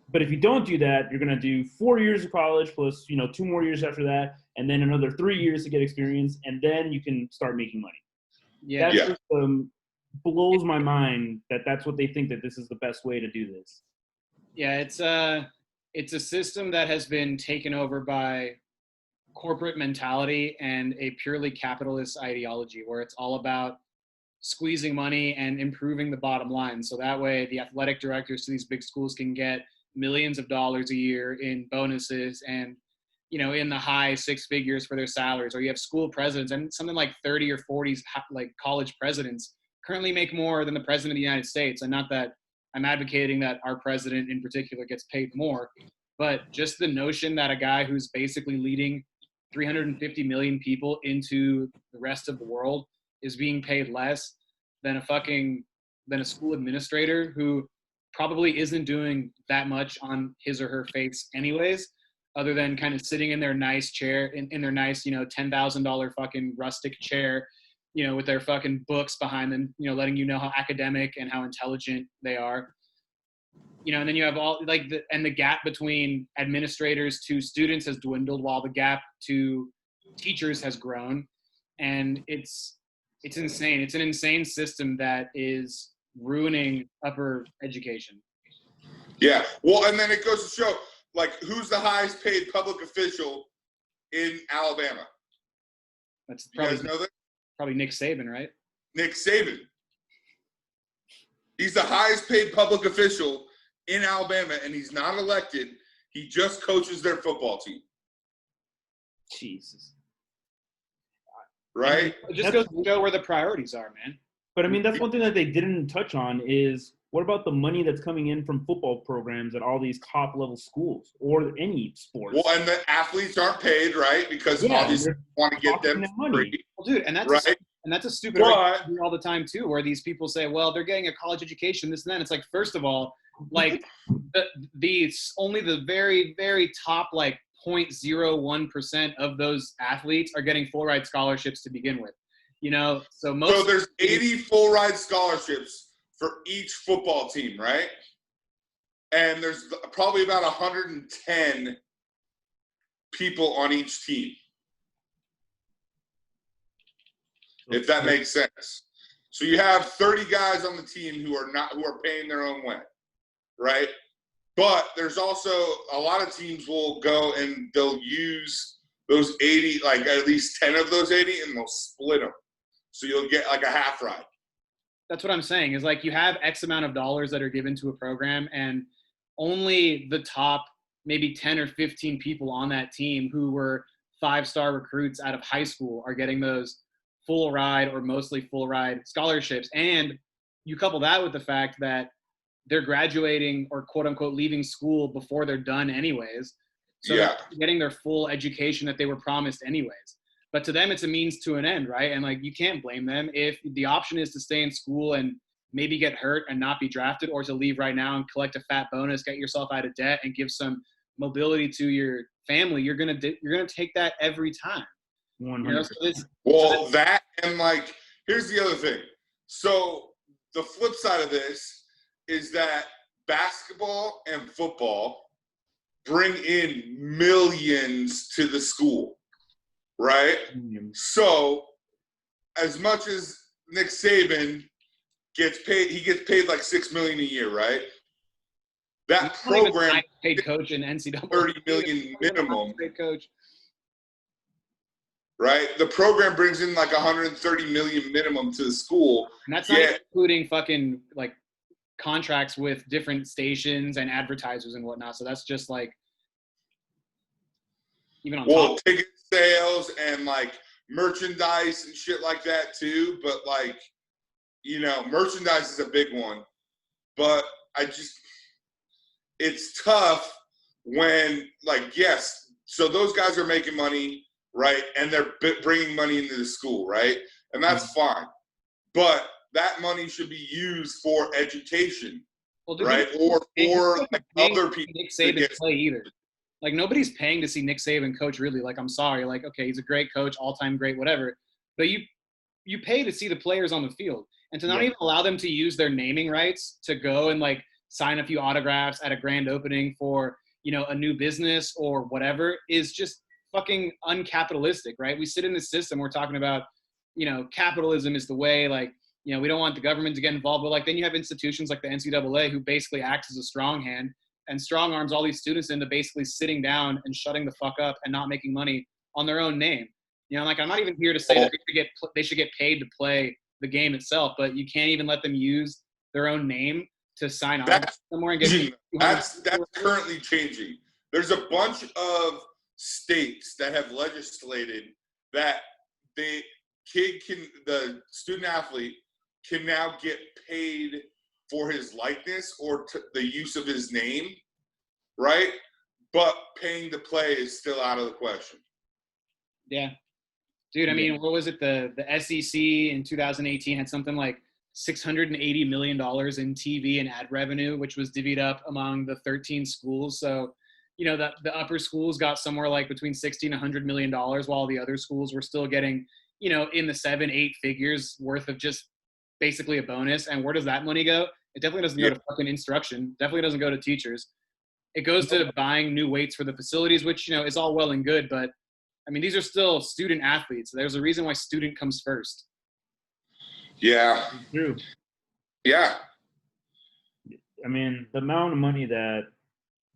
But if you don't do that, you're going to do 4 years of college plus, 2 more years after that, and then another 3 years to get experience, and then you can start making money. Yeah. That system blows my mind that that's what they think that this is the best way to do this. Yeah, it's a system that has been taken over by corporate mentality and a purely capitalist ideology where it's all about squeezing money and improving the bottom line. So that way the athletic directors to these big schools can get millions of dollars a year in bonuses and, in the high six figures for their salaries. Or you have school presidents, and something like 30 or 40 like college presidents currently make more than the president of the United States. And not that I'm advocating that our president in particular gets paid more, but just the notion that a guy who's basically leading 350 million people into the rest of the world is being paid less than a school administrator who probably isn't doing that much on his or her face anyways, other than kind of sitting in their nice chair, in their nice, $10,000 fucking rustic chair, with their fucking books behind them, letting you know how academic and how intelligent they are. And then you have all like the gap between administrators to students has dwindled while the gap to teachers has grown. And it's insane. It's an insane system that is ruining upper education. Yeah. Well, and then it goes to show, like, who's the highest paid public official in Alabama? That's you guys know that? Probably Nick Saban, right? Nick Saban. He's the highest paid public official in Alabama, and he's not elected. He just coaches their football team. Jesus. Right? It just goes to show where the priorities are, man. But I mean, that's one thing that they didn't touch on is what about the money that's coming in from football programs at all these top level schools or any sports? Well, and the athletes aren't paid, right? Because obviously you want to get them money. free. Well, dude, and that's right? a stupid argument all the time too, where these people say, well, they're getting a college education, this and that. It's like, first of all, like only the very, very top, like 0.01% of those athletes are getting full ride scholarships to begin with. So there's 80 full ride scholarships for each football team, right? And there's probably about 110 people on each team. If that makes sense. So you have 30 guys on the team who are paying their own way, right? But there's also a lot of teams will go and they'll use those 80, like at least 10 of those 80, and they'll split them. So you'll get like a half ride. That's what I'm saying is like you have X amount of dollars that are given to a program, and only the top maybe 10 or 15 people on that team who were 5-star recruits out of high school are getting those full ride or mostly full ride scholarships. And you couple that with the fact that they're graduating or quote unquote leaving school before they're done anyways. So they're getting their full education that they were promised anyways. But to them, it's a means to an end, right? And like, you can't blame them if the option is to stay in school and maybe get hurt and not be drafted, or to leave right now and collect a fat bonus, get yourself out of debt, and give some mobility to your family. You're gonna take that every time. 100%. You know, so well, that and like, here's the other thing. So the flip side of this is that basketball and football bring in millions to the school, right? So as much as Nick Saban gets paid, he gets paid like $6 million a year, right? That program paid coach in NCAA $30 million minimum. Great coach. Right? The program brings in like $130 million minimum to the school. And that's not including fucking like contracts with different stations and advertisers and whatnot. So that's just like even on top. Ticket sales and like merchandise and shit like that too. But like, you know, merchandise is a big one. But it's tough when like, yes, so those guys are making money, right? And they're bringing money into the school, right? And that's fine. But that money should be used for education, right? Or for like other people. Nick Saban play either. Like, nobody's paying to see Nick Saban coach, really. Like, I'm sorry. Like, okay, he's a great coach, all-time great, whatever. But you pay to see the players on the field. And to not even allow them to use their naming rights to go and, like, sign a few autographs at a grand opening for, you know, a new business or whatever is just fucking uncapitalistic, right? We sit in this system, we're talking about, you know, capitalism is the way, like, you know, we don't want the government to get involved. But, like, then you have institutions like the NCAA who basically acts as a strong hand and strong arms all these students into basically sitting down and shutting the fuck up and not making money on their own name. You know, like, I'm not even here to say that they should get paid to play the game itself, but you can't even let them use their own name to sign on somewhere and get that's currently changing. There's a bunch of states that have legislated that the student athlete can now get paid for his likeness or the use of his name, right? But paying to play is still out of the question. Yeah. Dude, I mean, what was it? The SEC in 2018 had something like $680 million in TV and ad revenue, which was divvied up among the 13 schools. So, you know, the upper schools got somewhere like between $60 and $100 million, while the other schools were still getting, you know, in the 7-8 figures worth of just basically a bonus. And where does that money go? It definitely doesn't go to fucking instruction. Definitely doesn't go to teachers. It goes to buying new weights for the facilities, which, you know, is all well and good. But, I mean, these are still student athletes. There's a reason why student comes first. Yeah. True. Yeah. I mean, the amount of money that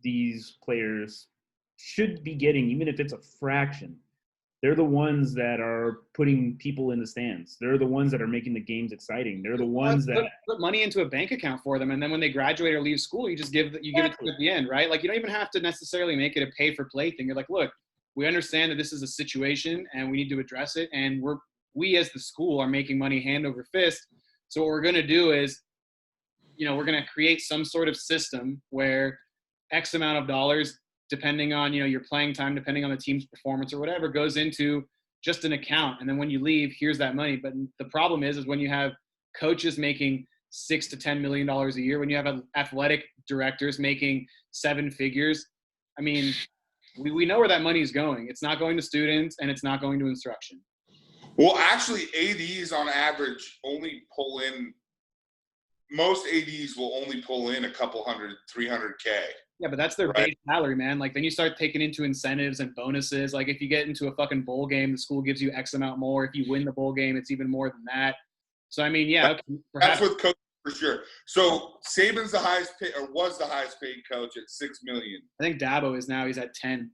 these players should be getting, even if it's a fraction, they're the ones that are putting people in the stands. They're the ones that are making the games exciting. They're the ones that put money into a bank account for them, and then when they graduate or leave school, you just give it to them at the end, right? Like, you don't even have to necessarily make it a pay-for-play thing. You're like, look, we understand that this is a situation and we need to address it, and we as the school are making money hand over fist. So what we're going to do is, you know, we're going to create some sort of system where X amount of dollars, depending on, you know, your playing time, depending on the team's performance or whatever, goes into just an account. And then when you leave, here's that money. But the problem is when you have coaches making $6 to $10 million a year, when you have athletic directors making 7 figures, I mean, we know where that money is going. It's not going to students and it's not going to instruction. Well, actually, ADs on average only pull in, most ADs will only pull in a couple hundred, 300K. Yeah, but that's their base salary, man. Like, then you start taking into incentives and bonuses. Like, if you get into a fucking bowl game, the school gives you X amount more. If you win the bowl game, it's even more than that. So, I mean, yeah. Okay, that's with coaches for sure. So, Saban's the highest paid, or was the highest paid coach at $6 million. I think Dabo is now. He's at 10.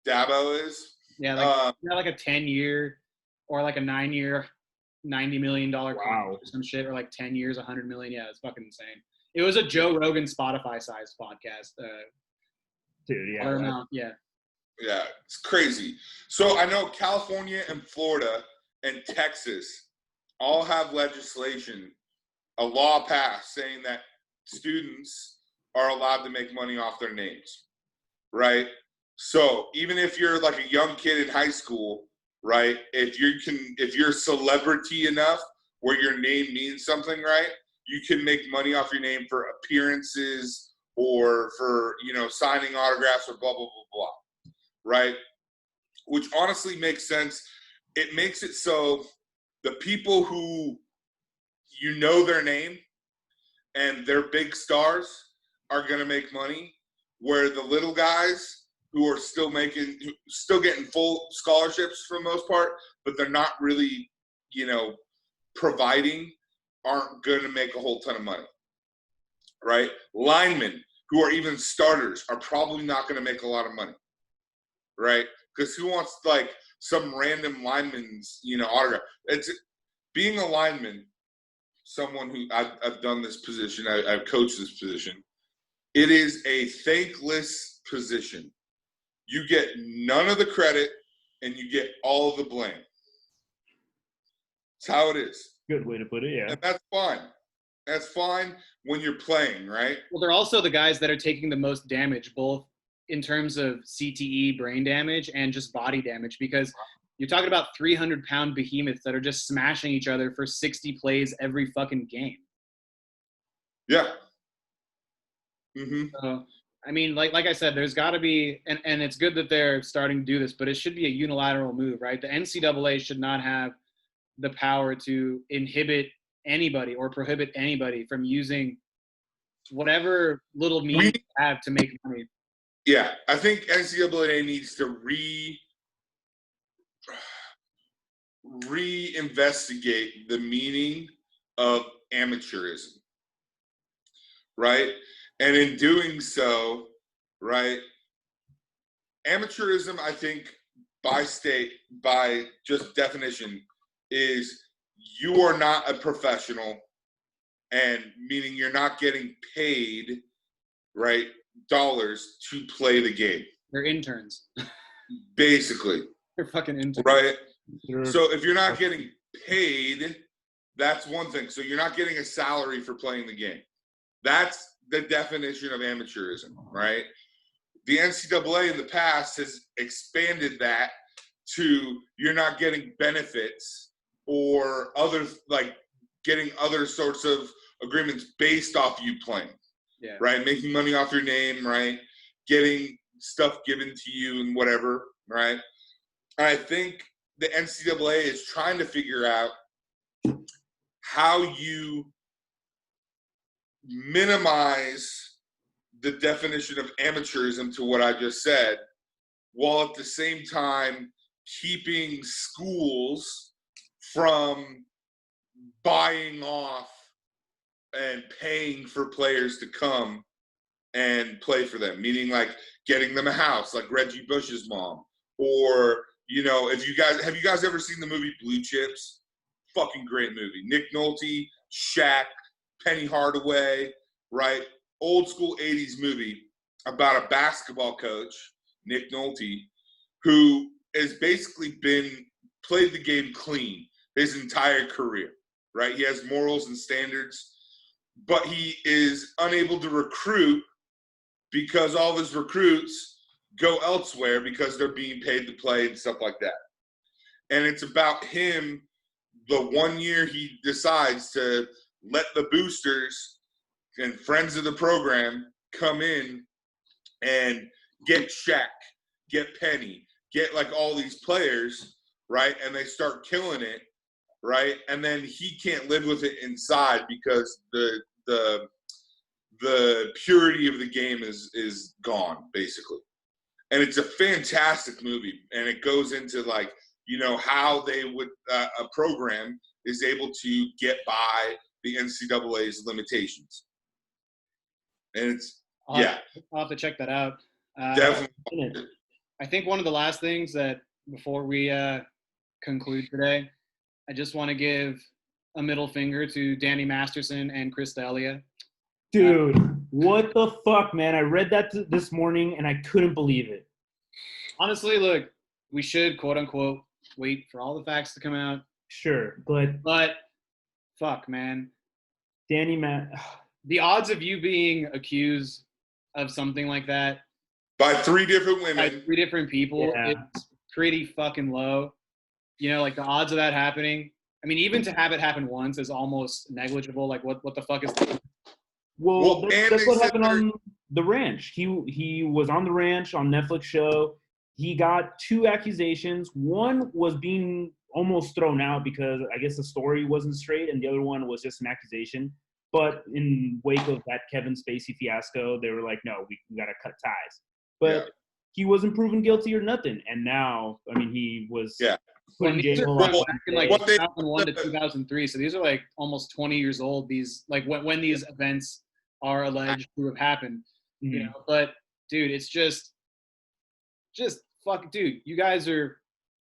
Dabo is? Yeah, like not like a 10-year or like a 9-year, $90 million contract or some shit, or like 10 years, $100 million. Yeah, it's fucking insane. It was a Joe Rogan Spotify-sized podcast. Dude, yeah. Amount, yeah. Yeah, it's crazy. So I know California and Florida and Texas all have legislation, a law passed saying that students are allowed to make money off their names, right? So even if you're like a young kid in high school, right, if you're celebrity enough where your name means something, right, you can make money off your name for appearances or for, you know, signing autographs or blah, blah, blah, blah, right? Which honestly makes sense. It makes it so the people who you know their name and they're big stars are going to make money, where the little guys who are still getting full scholarships for the most part, but they're not really, you know, providing, aren't going to make a whole ton of money, right? Linemen who are even starters are probably not going to make a lot of money, right? Because who wants like some random lineman's, you know, autograph? It's being a lineman. Someone who I've done this position, I've coached this position. It is a thankless position. You get none of the credit and you get all of the blame. That's how it is. Good way to put it, yeah. And that's fine. That's fine when you're playing, right? Well, they're also the guys that are taking the most damage, both in terms of CTE, brain damage, and just body damage, because you're talking about 300-pound behemoths that are just smashing each other for 60 plays every fucking game. Yeah. Mm-hmm. So, I mean, like I said, there's got to be, and it's good that they're starting to do this, but it should be a unilateral move, right? The NCAA should not have the power to inhibit anybody or prohibit anybody from using whatever little means they have to make money. Yeah, I think NCAA needs to reinvestigate the meaning of amateurism, right? And in doing so, right, amateurism, I think, by state, by just definition, is you are not a professional, and meaning you're not getting paid, right, dollars to play the game. They're interns. Basically. They're fucking interns. Right? So if you're not getting paid, that's one thing. So you're not getting a salary for playing the game. That's the definition of amateurism, right? The NCAA in the past has expanded that to you're not getting benefits or other, like getting other sorts of agreements based off you playing, right? Making money off your name, right? Getting stuff given to you and whatever, right? And I think the NCAA is trying to figure out how you minimize the definition of amateurism to what I just said, while at the same time keeping schools from buying off and paying for players to come and play for them, meaning like getting them a house like Reggie Bush's mom, or, you know, have you guys ever seen the movie Blue Chips? Fucking great movie. Nick Nolte, Shaq, Penny Hardaway, right? Old school 80s movie about a basketball coach, Nick Nolte, who has basically played the game clean his entire career, right? He has morals and standards, but he is unable to recruit because all of his recruits go elsewhere because they're being paid to play and stuff like that. And it's about him, the 1 year he decides to let the boosters and friends of the program come in and get Shaq, get Penny, get like all these players, right? And they start killing it, right? And then he can't live with it inside because the purity of the game is gone, basically. And it's a fantastic movie, and it goes into like, you know, how they would a program is able to get by the NCAA's limitations. And it's I'll have to check that out. definitely. I think one of the last things that before we conclude today, I just want to give a middle finger to Danny Masterson and Chris D'Elia. Dude, what the fuck, man? I read that this morning and I couldn't believe it. Honestly, look, we should, quote unquote, wait for all the facts to come out. Sure, but fuck, man. Danny the odds of you being accused of something like that by 3 different women, by 3 different people, Yeah. it's pretty fucking low. You know, like the odds of that happening. I mean, even to have it happen once is almost negligible. Like, what the fuck is that? Well, that's what happened on the ranch. He was on the ranch on Netflix show. He got 2 accusations. One was being almost thrown out because I guess the story wasn't straight, and the other one was just an accusation. But in wake of that Kevin Spacey fiasco, they were like, no, we got to cut ties. But he wasn't proven guilty or nothing. And now, I mean, he was put in jail. Back in like 2001 to 2003. So these are like almost 20 years old. These, like when these events are alleged to have happened, you know. But dude, it's just fuck, dude. You guys are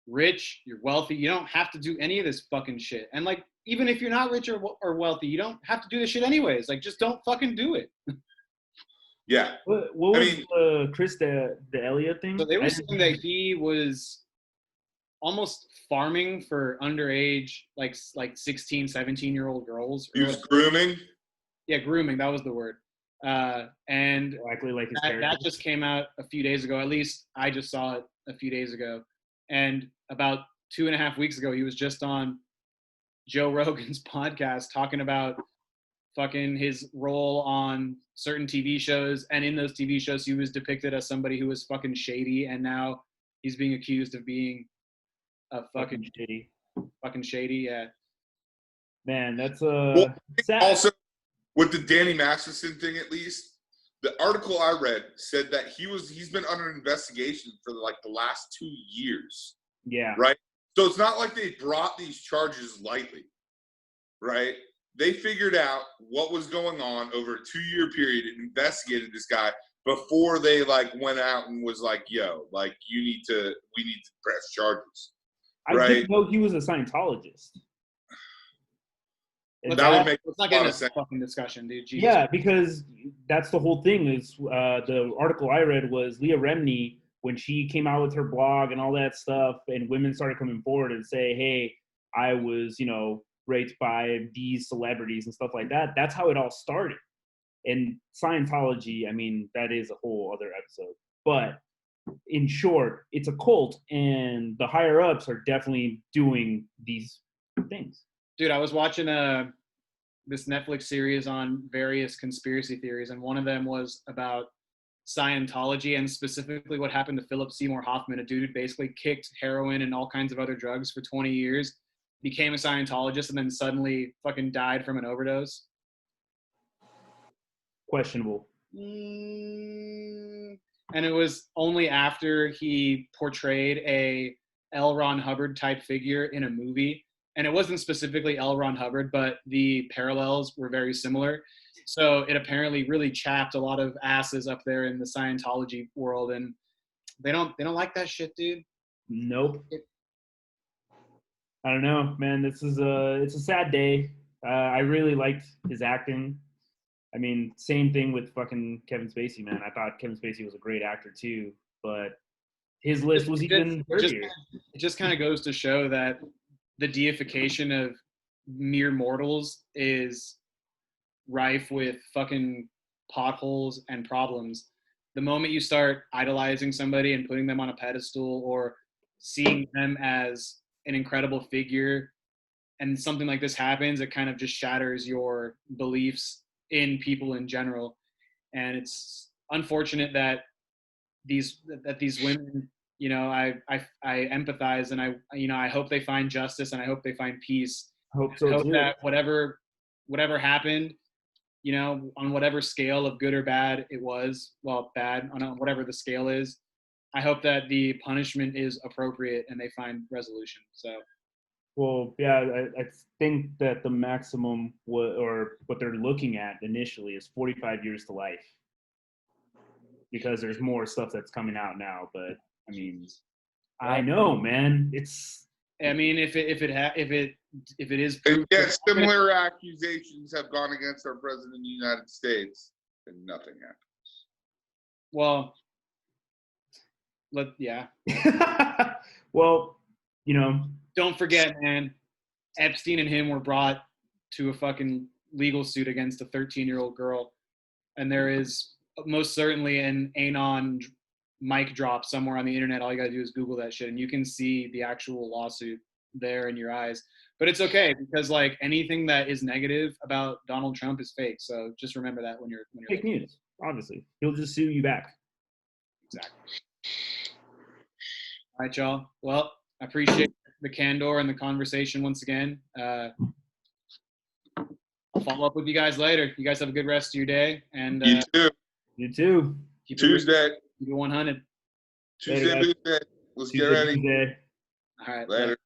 rich. You're wealthy. You don't have to do any of this fucking shit. And like, even if you're not rich or wealthy, you don't have to do this shit anyways. Like, just don't fucking do it. Yeah. What was the Chris D'Elia thing? So they were saying that he was almost farming for underage, like 16, 17-year-old girls. He was grooming? Yeah, grooming. That was the word. And exactly like that just came out a few days ago. At least I just saw it a few days ago. And about 2.5 weeks ago, he was just on Joe Rogan's podcast talking about fucking his role on certain TV shows. And in those TV shows, he was depicted as somebody who was fucking shady. And now he's being accused of being a fucking shady. Yeah. Man, that's sad. Also, with the Danny Masterson thing, at least, the article I read said that he's been under investigation for like the last 2 years. Yeah. Right? So it's not like they brought these charges lightly, right? They figured out what was going on over a 2-year period and investigated this guy before they like went out and was like, yo, like we need to press charges. I didn't know he was a Scientologist. Let's not get into a fucking discussion, dude. Jesus. Yeah, because that's the whole thing. Is the article I read was Leah Remini, when she came out with her blog and all that stuff, and women started coming forward and say, hey, I was, raped by these celebrities and stuff like that. That's how it all started. And Scientology, I mean, that is a whole other episode. But in short, it's a cult, and the higher ups are definitely doing these things. Dude, I was watching this Netflix series on various conspiracy theories, and one of them was about Scientology and specifically what happened to Philip Seymour Hoffman, a dude who basically kicked heroin and all kinds of other drugs for 20 years, became a Scientologist, and then suddenly fucking died from an overdose. Questionable. And it was only after he portrayed a L. Ron Hubbard type figure in a movie. And it wasn't specifically L. Ron Hubbard, but the parallels were very similar. So it apparently really chapped a lot of asses up there in the Scientology world, and they don't like that shit, dude. Nope. I don't know, man. It's a sad day. I really liked his acting. I mean, same thing with fucking Kevin Spacey, man. I thought Kevin Spacey was a great actor too, but his list was even dirtier. It just kind of goes to show that the deification of mere mortals is rife with fucking potholes and problems. The moment you start idolizing somebody and putting them on a pedestal or seeing them as an incredible figure and something like this happens, it kind of just shatters your beliefs in people in general. And it's unfortunate that these women, I empathize, and I hope they find justice, and I hope they find peace. I hope so too. That whatever happened, on whatever scale of good or bad it was, well, bad on whatever the scale is, I hope that the punishment is appropriate and they find resolution. So. Well, yeah, I think that the maximum or what they're looking at initially is 45 years to life, because there's more stuff that's coming out now. But I mean, I know, man. It's. I mean, if it is. And yet, similar accusations have gone against our president of the United States, and nothing happens. Well, Well, don't forget, man. Epstein and him were brought to a fucking legal suit against a 13-year-old girl, and there is most certainly an anon mic drop somewhere on the internet. All you gotta do is Google that shit, and you can see the actual lawsuit there in your eyes. But it's okay, because like anything that is negative about Donald Trump is fake. So just remember that when you're fake news. Obviously, he'll just sue you back. Exactly. All right, y'all. Well, I appreciate the candor and the conversation once again. I'll follow up with you guys later. You guys have a good rest of your day. And you too. You too. Tuesday. Keep it 100. Tuesday. Let's get ready. Tuesday. All right. Later.